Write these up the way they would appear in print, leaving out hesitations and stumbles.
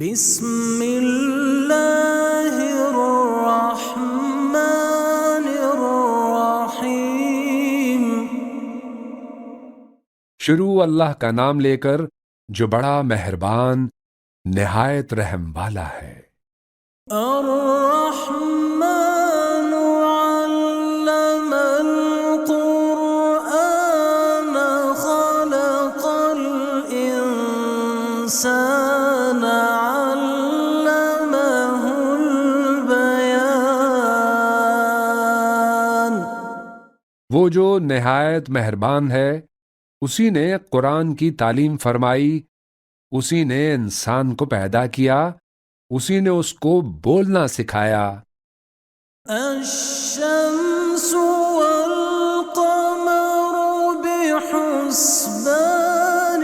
بسم اللہ الرحمن الرحیم۔ شروع اللہ کا نام لے کر جو بڑا مہربان نہایت رحم والا ہے۔ الرحمن علم القرآن خلق الإنسان علمه البیان۔ وہ جو نہایت مہربان ہے اسی نے قرآن کی تعلیم فرمائی، اسی نے انسان کو پیدا کیا، اسی نے اس کو بولنا سکھایا۔ الشمس والقمر بحسبان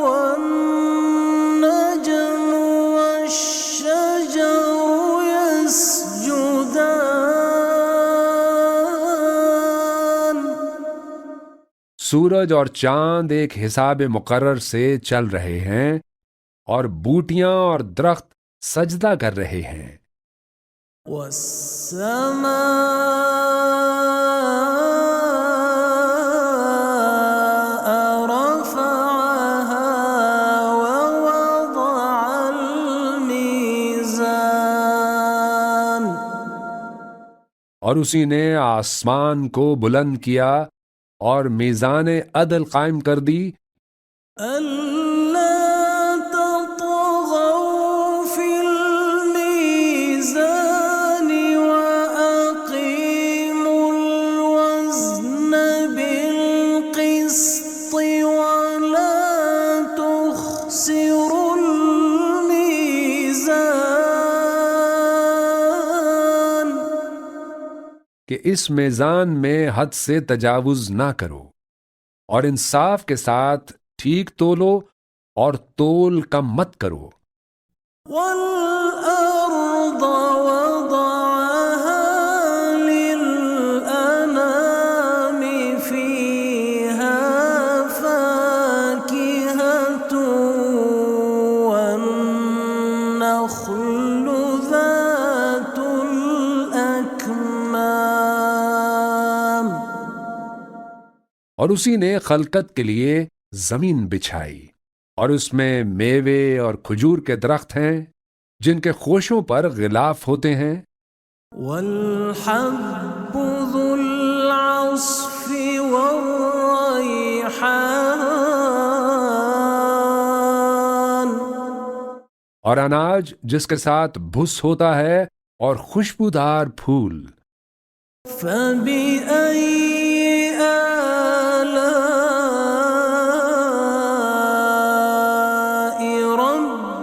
والنجم والشجر يسجدان۔ سورج اور چاند ایک حساب مقرر سے چل رہے ہیں اور بوٹیاں اور درخت سجدہ کر رہے ہیں۔ والسماء رفعها ووضع الميزان۔ اور اسی نے آسمان کو بلند کیا اور میزان عدل قائم کر دی۔ أَلَّا تَطْغَوْا فِي الْمِيزَانِ وَأَقِيمُوا الْوَزْنَ بِالْقِسْطِ وَلَا تُخْسِرُوا الْمِيزَانَ۔ کہ اس میزان میں حد سے تجاوز نہ کرو اور انصاف کے ساتھ ٹھیک تولو اور تول کم مت کرو۔ وَالْأَرْضَ وَضَعَهَا لِلْأَنَامِ فِيهَا فَاكِهَةٌ وَالنَّخْلُ ذَاتُ الْأَكْمَامِ۔ اور اسی نے خلقت کے لیے زمین بچھائی اور اس میں میوے اور کھجور کے درخت ہیں جن کے خوشوں پر غلاف ہوتے ہیں۔ وَالْحَبُّ ذُو الْعَصْفِ وَالرَّيْحَانُ۔ اور اناج جس کے ساتھ بھس ہوتا ہے اور خوشبودار پھول۔ فَبِأَيِّ آلَاءِ رَبِّكُمَا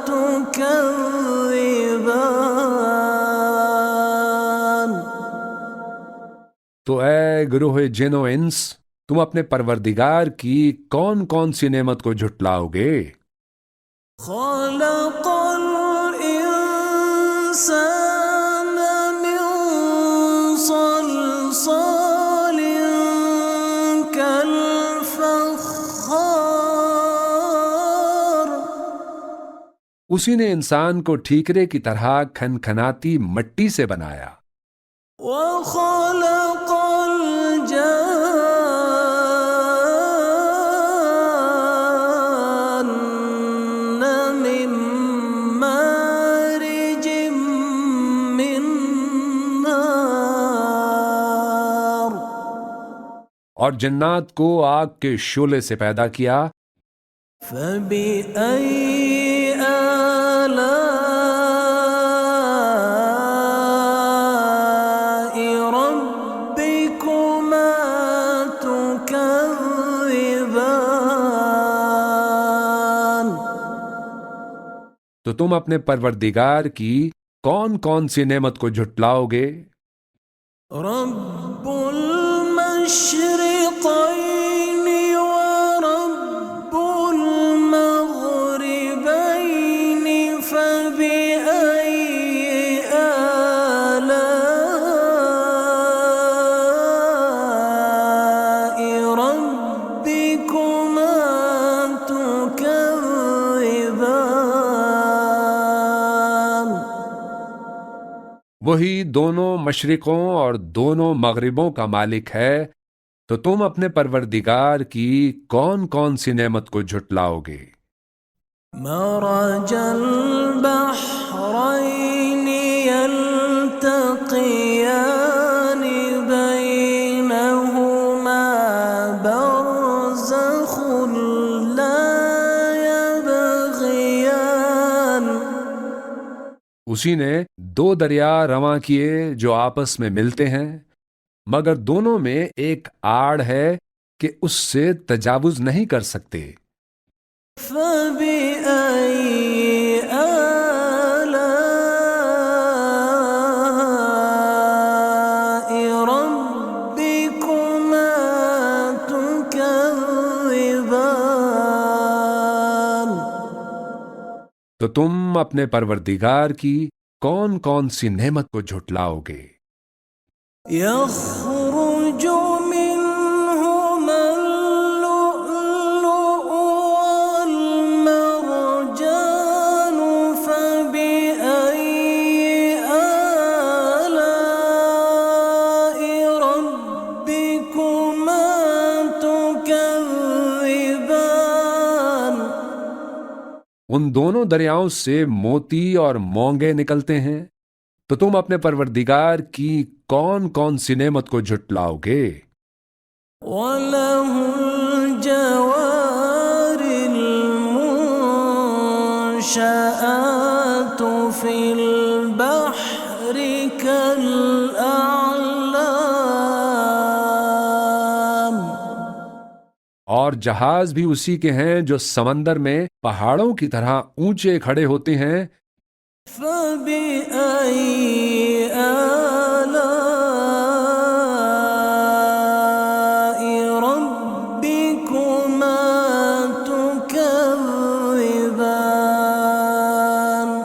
تُكَذِّبَانِ۔ تو اے گروہ جن و انس، تم اپنے پروردگار کی کون کون سی نعمت کو جھٹلاؤ گے؟ خَلَقَ الْإِنسَانَ مِن صَلْصَالٍ كَالْفَخَّارِ۔ اسی نے انسان کو ٹھیکرے کی طرح کھنکھناتی مٹی سے بنایا۔ وَخَلَقَ الْجَانَّ مِن مَّارِجٍ مِّن نَّارٍ۔ اور جنات کو آگ کے شعلے سے پیدا کیا۔ فَبِأَيِّ آلَاءِ رَبِّكُمَا تُكَذِّبَانِ۔ تو تم اپنے پروردگار کی کون کون سی نعمت کو جھٹلاؤ گے؟ رب المشرقين ورب المغربين فبأي آلاء ربكما تكذبان۔ وہی دونوں مشرقوں اور دونوں مغربوں کا مالک ہے، تو تم اپنے پروردگار کی کون کون سی نعمت کو جھٹلاؤ گے؟ مرج البحرين يلتقيان بينهما برزخ لا يبغيان. اسی نے دو دریا رواں کیے جو آپس میں ملتے ہیں، مگر دونوں میں ایک آڑ ہے کہ اس سے تجاوز نہیں کر سکتے۔ فبأي آلاء ربكما تكذبان. تو تم اپنے پروردگار کی کون کون سی نعمت کو جھٹلاؤ گے؟ يخرج منهما اللؤلؤ والمرجان. فبأي آلاء ربكما تكذبان. ان دونوں دریاؤں سے موتی اور مونگے نکلتے ہیں، تو تم اپنے پروردگار کی کون کون سی نعمت کو جھٹلاؤ گے؟ وَلَهُ الْجَوَارِ الْمُنشَآتُ فِي الْبَحْرِ كَالْأَعْلَامِ. اور جہاز بھی اسی کے ہیں جو سمندر میں پہاڑوں کی طرح اونچے کھڑے ہوتے ہیں۔ فَبِأَيِّ آلَاءِ رَبِّكُمَا تُكَذِّبَانِ.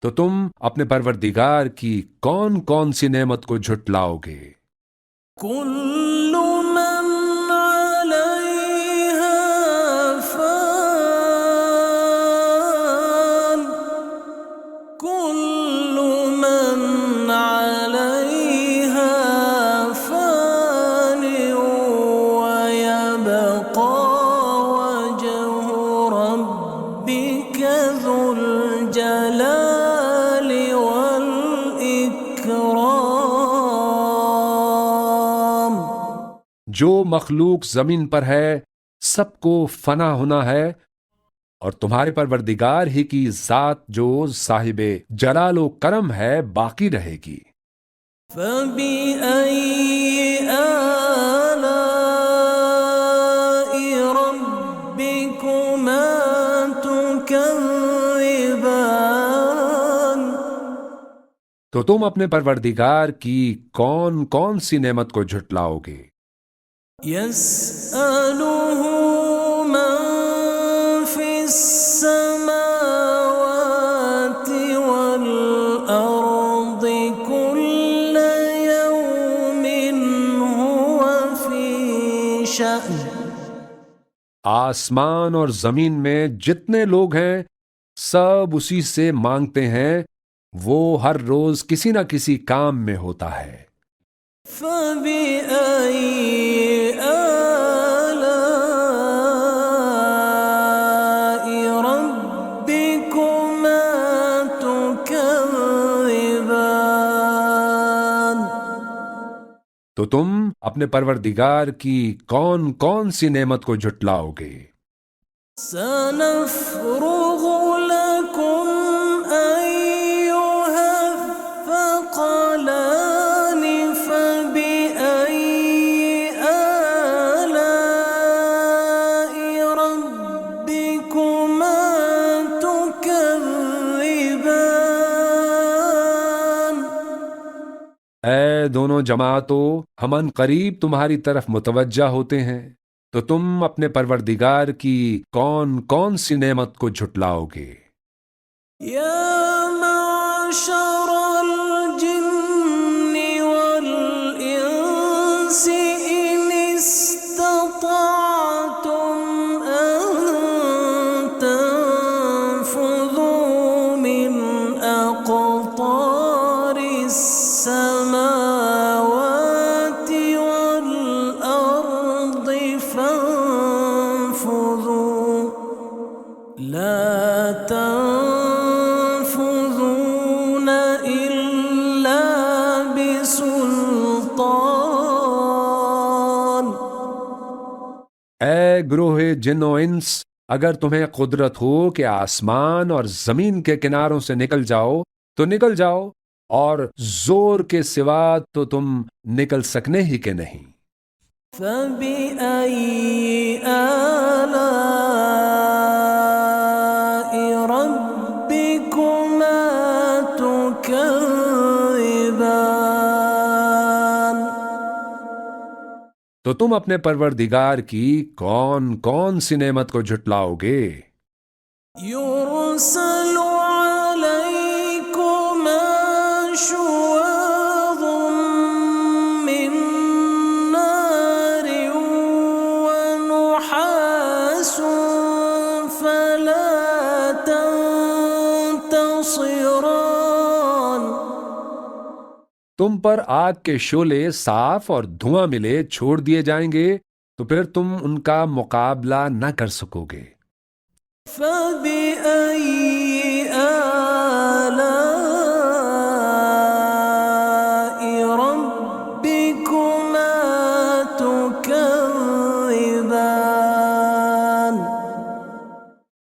تو تم اپنے پروردگار کی کون کون سی نعمت کو جھٹلاؤ گے؟ كل من عليها فان. كل من عليها فان ويبقى وجه ربك ذو الجلال والإكرام. جو مخلوق زمین پر ہے سب کو فنا ہونا ہے، اور تمہارے پروردگار ہی کی ذات جو صاحب جلال و کرم ہے باقی رہے گی۔ فَبِأَيِّ آلَاءِ رَبِّكُمَا تُكَذِّبَانِ. تو تم اپنے پروردگار کی کون کون سی نعمت کو جھٹلاؤ گے؟ يَسْأَلُهُ مَن فِي السَّمَاوَاتِ وَالْأَرْضِ كُلَّ يَوْمٍ هُوَ فِي شَأْنٍ. آسمان اور زمین میں جتنے لوگ ہیں سب اسی سے مانگتے ہیں، وہ ہر روز کسی نہ کسی کام میں ہوتا ہے۔ فَبِأَيِّ آلَاءِ رَبِّكُمَا تُكَذِّبَانِ. تو تم اپنے پروردگار کی کون کون سی نعمت کو جھٹلاؤ گے؟ سَنَفْرُغُ لَكُمْ أَيُّهَ الثَّقَلَانِ. فَبِأَيِّ آلَاءِ رَبِّكُمَا تُكَذِّبَانِ. اے دونوں جماعتوں، ہم ان قریب تمہاری طرف متوجہ ہوتے ہیں، تو تم اپنے پروردگار کی کون کون سی نعمت کو جھٹلاؤ گے؟ يا معشر الجن والإنس إن استطعتم أن تنفذوا من أقطار لا تنفذون إلا بسلطان. اے گروہ جن و انس، اگر تمہیں قدرت ہو کہ آسمان اور زمین کے کناروں سے نکل جاؤ تو نکل جاؤ، اور زور کے سوا تو تم نکل سکنے ہی کے نہیں۔ فبأي آلاء ربكما تكذبان. تو تم اپنے پروردگار کی کون کون سی نعمت کو جھٹلاؤ گے؟ يرسل عليكما شواظ من نار ونحاس فلا تنتصران. تم پر آگ کے شعلے صاف اور دھواں ملے چھوڑ دیے جائیں گے تو پھر تم ان کا مقابلہ نہ کر سکو گے۔ فبأي آلاء ربكما تكذبان.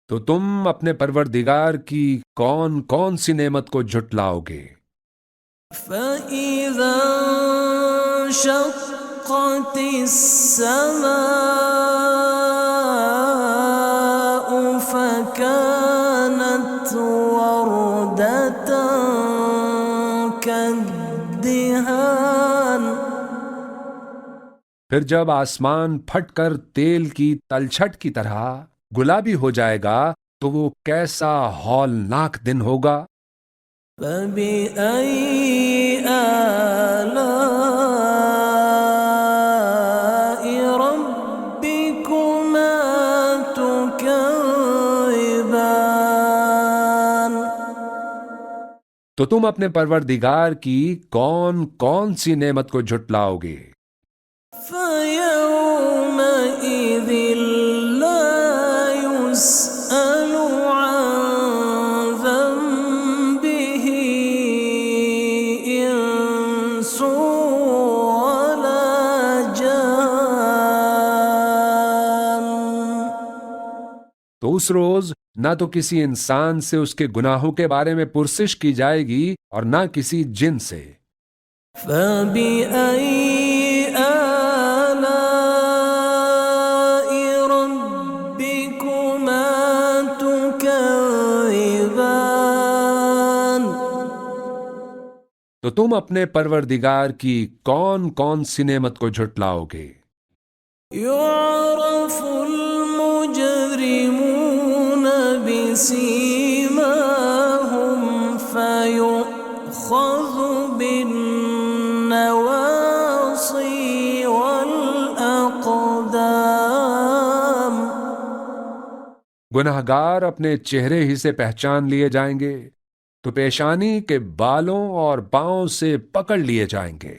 تو تم اپنے پروردگار کی کون کون سی نعمت کو جھٹلاؤ گے؟ فإذا انشقت السماء فكانت وردة كالدهان. پھر جب آسمان پھٹ کر تیل کی تلچھٹ کی طرح گلابی ہو جائے گا تو وہ کیسا ہولناک دن ہوگا۔ فبأي آلاء ربكما تكذبان. تو تم اپنے پروردگار کی کون کون سی نعمت کو جھٹلاؤ گے؟ فيومئذ لا يسأل عن ذنبه إنس ولا جان. تو اس روز نہ تو کسی انسان سے اس کے گناہوں کے بارے میں پرسش کی جائے گی اور نہ کسی جن سے۔ فبأي آلاء ربكما تكذبان. تو تم اپنے پروردگار کی کون کون سی نعمت کو جھٹلاؤ گے؟ يعرف المجرمون بسيماهم فيؤخذ بالنواصي والأقدام. گنہگار اپنے چہرے ہی سے پہچان لیے جائیں گے تو پیشانی کے بالوں اور پاؤں سے پکڑ لیے جائیں گے۔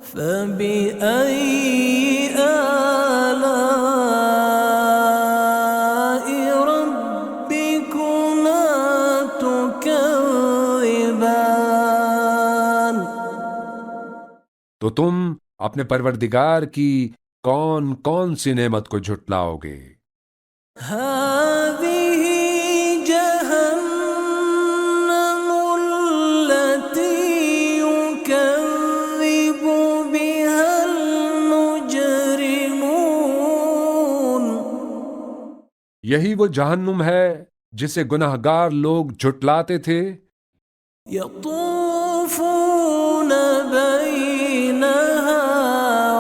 فبأي آلاء ربكما تكذبان. تو تم اپنے پروردگار کی کون کون سی نعمت کو جھٹلاؤ گے؟ هذه جهنم التي يكذب بها المجرمون. یہی وہ جہنم ہے جسے گنہگار لوگ جھٹلاتے تھے۔ يطوفون بينها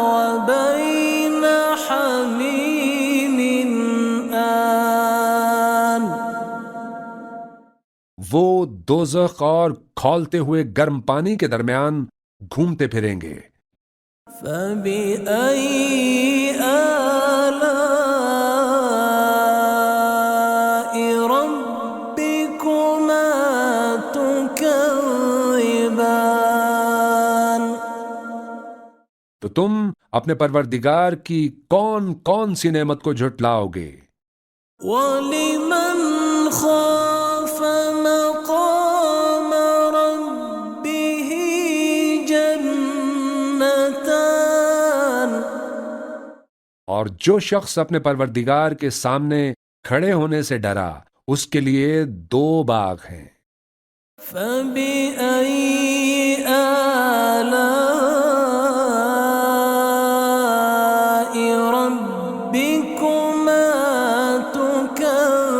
وبين حميم آن. وہ دوزخ اور کھولتے ہوئے گرم پانی کے درمیان گھومتے پھریں گے۔ فبأي آلاء ربكما تكذبان. تو تم اپنے پروردگار کی کون کون سی نعمت کو جھٹلاؤ گے؟ وَلِمَنْ خَافَ مَقَامَ رَبِّهِ جَنَّتَانِ، اور جو شخص اپنے پروردگار کے سامنے کھڑے ہونے سے ڈرا اس کے لیے 2 باغ ہیں۔ فَبِأَيِّ آلَاءِ رَبِّكُمَا تُكَذِّبَانِ،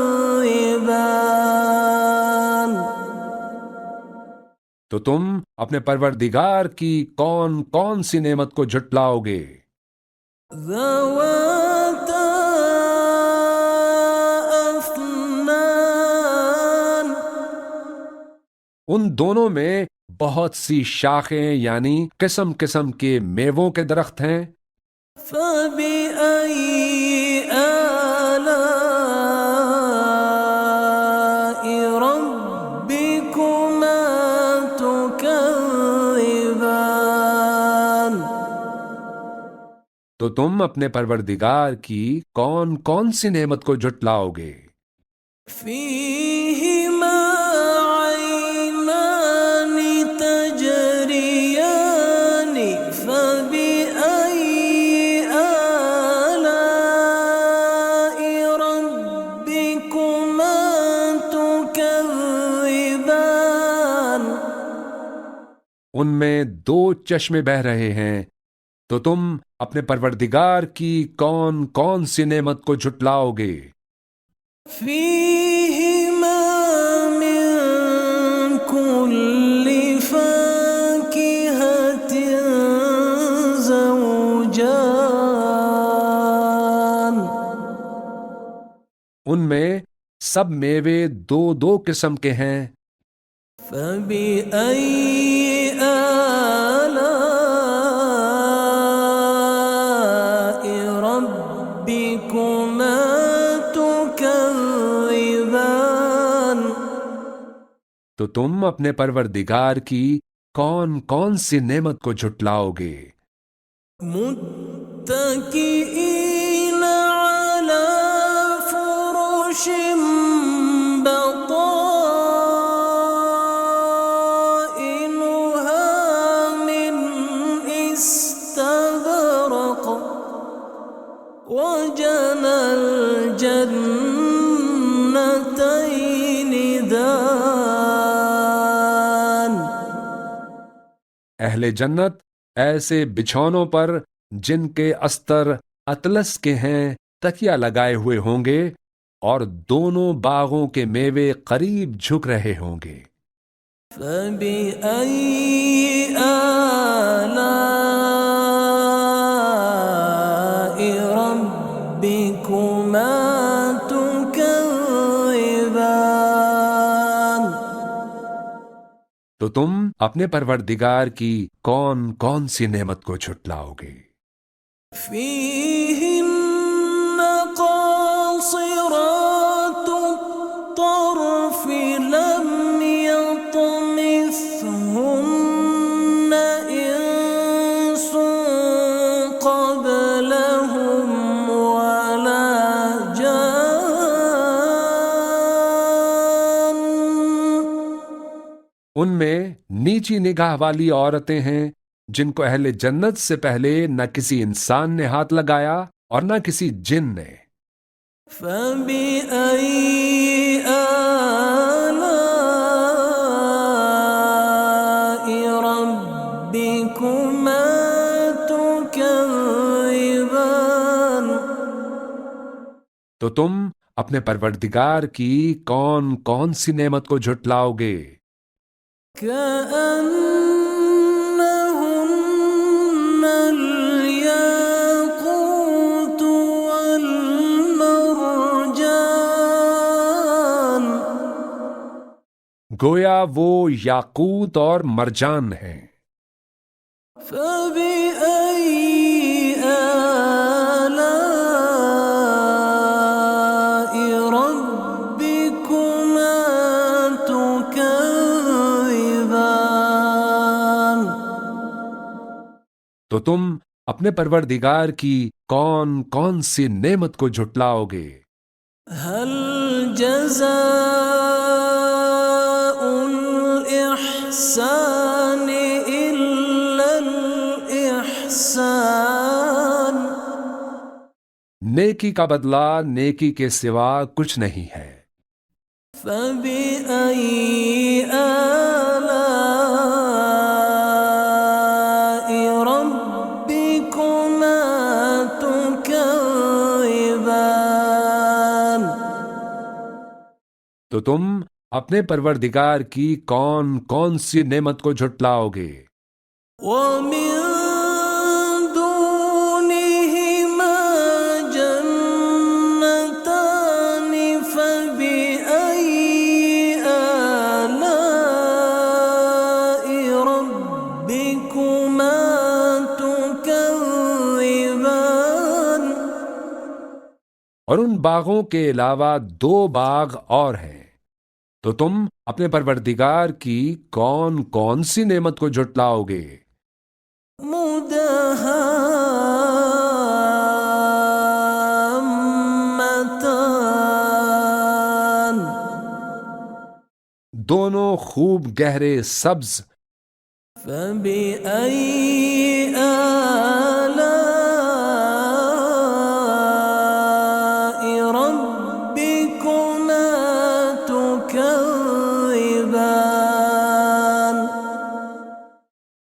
تو تم اپنے پروردگار کی کون کون سی نعمت کو جھٹلاؤ گے؟ ذَوَاتَا أَفْنَانٍ، ان دونوں میں بہت سی شاخیں یعنی قسم قسم کے میووں کے درخت ہیں۔ فَبِأَيِّ آلَاءِ رَبِّكُمَا تُكَذِّبَانِ، تو تم اپنے پروردگار کی کون کون سی نعمت کو جھٹلاؤ گے؟ فِيهِمَا عَيْنَانِ تَجْرِيَانِ، فَبِأَيِّ آلَاءِ رَبِّكُمَا تُكَذِّبَانِ، ان میں 2 چشمے بہہ رہے ہیں، تو تم اپنے پروردگار کی کون کون سی نعمت کو جھٹلاؤ گے؟ فِيهِمَا مِن كُلِّ فَاكِهَةٍ زَوْجَانِ، ان میں سب میوے 2 قسم کے ہیں۔ فَبِأَيِّ آلَاءِ رَبِّكُمَا تُكَذِّبَانِ، تو تم اپنے پروردگار کی کون کون سی نعمت کو جھٹلاؤ گے؟ مُتَّكِئِينَ عَلَى فُرُشٍ بَطَائِنُهَا مِنْ إِسْتَبْرَقٍ، وَجَنَى الْجَنَّتَيْنِ دَانٍ، اہل جنت ایسے بچھونوں پر جن کے استر اطلس کے ہیں تکیہ لگائے ہوئے ہوں گے، اور دونوں باغوں کے میوے قریب جھک رہے ہوں گے۔ فَبِأَيِّ آلَاءِ رَبِّكُمَا تُكَذِّبَانِ، تو تم اپنے پروردگار کی کون کون سی نعمت کو جھٹلاؤ گے؟ فِيهِنَّ قَاصِرَاتُ الطَّرْفِ لَمْ يَطْمِثْهُنَّ إِنسٌ قَبْلَهُمْ وَلَا جَانٌّ، ان میں نیچی نگاہ والی عورتیں ہیں جن کو اہل جنت سے پہلے نہ کسی انسان نے ہاتھ لگایا اور نہ کسی جن نے۔ فَبِأَيِّ آلَاءِ رَبِّكُمَا تُكَذِّبَانِ، تو تم اپنے پروردگار کی کون کون سی نعمت کو جھٹلاؤ گے؟ كَأَنَّهُنَّ الْيَاقُوتُ وَالْمَرْجَانُ، گویا وہ یاقوت اور مرجان ہیں۔ فَبِأَيِّ آلَاءِ رَبِّكُمَا تُكَذِّبَانِ، تو تم اپنے پروردگار کی کون کون سی نعمت کو جھٹلاؤ گے؟ هل جزاء الإحسان إلا الإحسان. نیکی کا بدلہ نیکی کے سوا کچھ نہیں ہے. فبأي آلاء ربكما تكذبان. تو تم اپنے پروردگار کی کون کون سی نعمت کو جھٹلاؤ گے؟ ومن دونهما جنتان فبأي آلاء ربكما تكذبان. اور ان باغوں کے علاوہ 2 باغ اور ہیں. تو تم اپنے پروردگار کی کون کون سی نعمت کو جھٹلاؤ گے؟ مدہامتان. دونوں خوب گہرے سبز. فبأي آلاء ربكما تكذبان.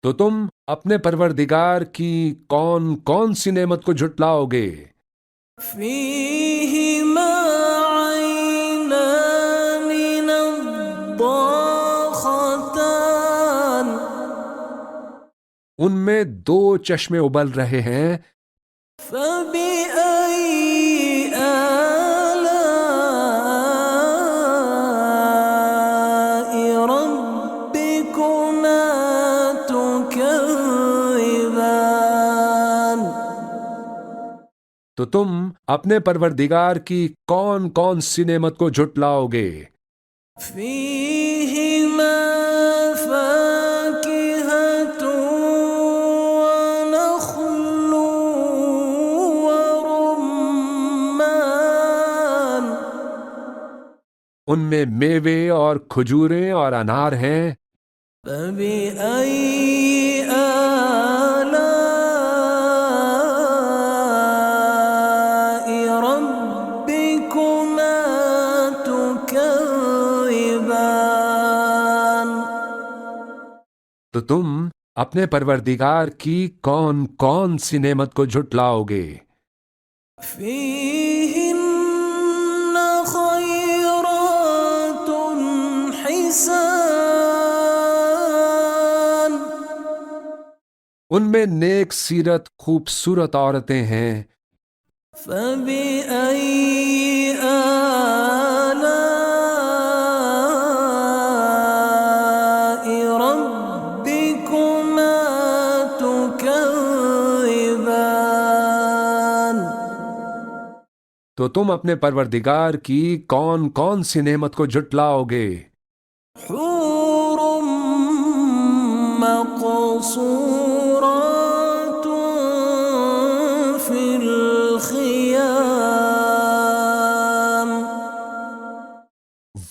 تو تم اپنے پروردگار کی کون کون سی نعمت کو جھٹلاؤ گے؟ فيهما عينان نضاختان. ان میں 2 چشمے ابل رہے ہیں. فبأي آلاء ربكما تكذبان. تو تم اپنے پروردگار کی کون کون سی نعمت کو جھٹلاؤ گے؟ فيهما فاكهة ونخل ورمان. ان میں میوے اور کھجوریں اور انار ہیں. فبأي آلاء ربكما تكذبان. تو تم اپنے پروردگار کی کون کون سی نعمت کو جھٹلاؤ گے؟ فيهن خيرات حسان. ان میں نیک سیرت خوبصورت عورتیں ہیں. فبأي آلاء ربكما تكذبان. تو تم اپنے پروردگار کی کون کون سی نعمت کو جھٹلاؤ گے؟ حور مقصورات في الخيام.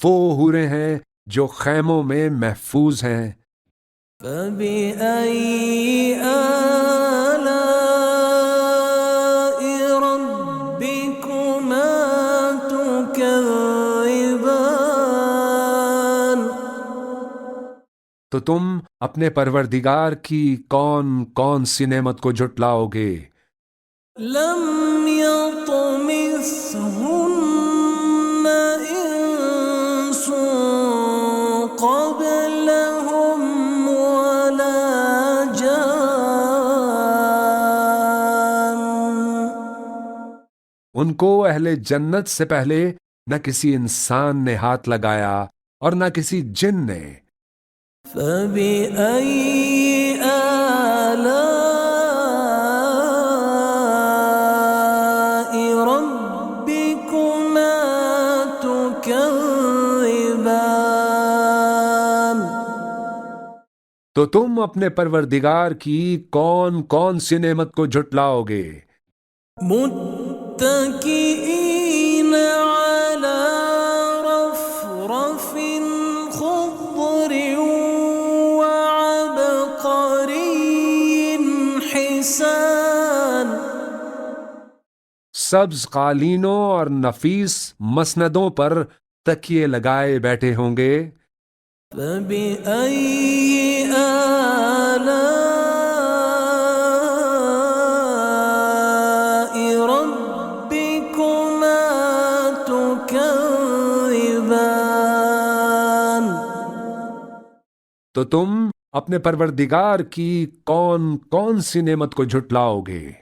وہ حوریں ہیں جو خیموں میں محفوظ ہیں. فبأي آلاء ربكما تكذبان. تو تم اپنے پروردگار کی کون کون سی نعمت کو جھٹلاؤ گے؟ لم يطمثهن إنس قبلهم ولا جان. ان کو اہل جنت سے پہلے نہ کسی انسان نے ہاتھ لگایا اور نہ کسی جن نے. فبأي آلاء ربكما تكذبان. تو تم اپنے پروردگار کی کون کون سی نعمت کو جھٹلاؤ گے؟ متكئين على سبز قالینوں اور نفیس مسندوں پر تکیے لگائے بیٹھے ہوں گے۔ فبأي آلاء ربكما تكذبان؟ تو تم اپنے پروردگار کی کون کون سی نعمت کو جھٹلاؤ گے؟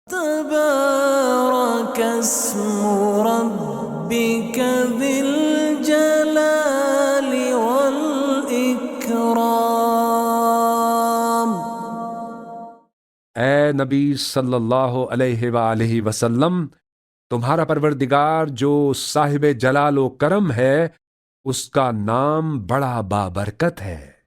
تبارك اسم ربك ذي الجلال والإكرام۔ اے نبی صلی اللہ علیہ وآلہ وسلم، تمہارا پروردگار جو صاحب جلال و کرم ہے، اس کا نام بڑا بابرکت ہے۔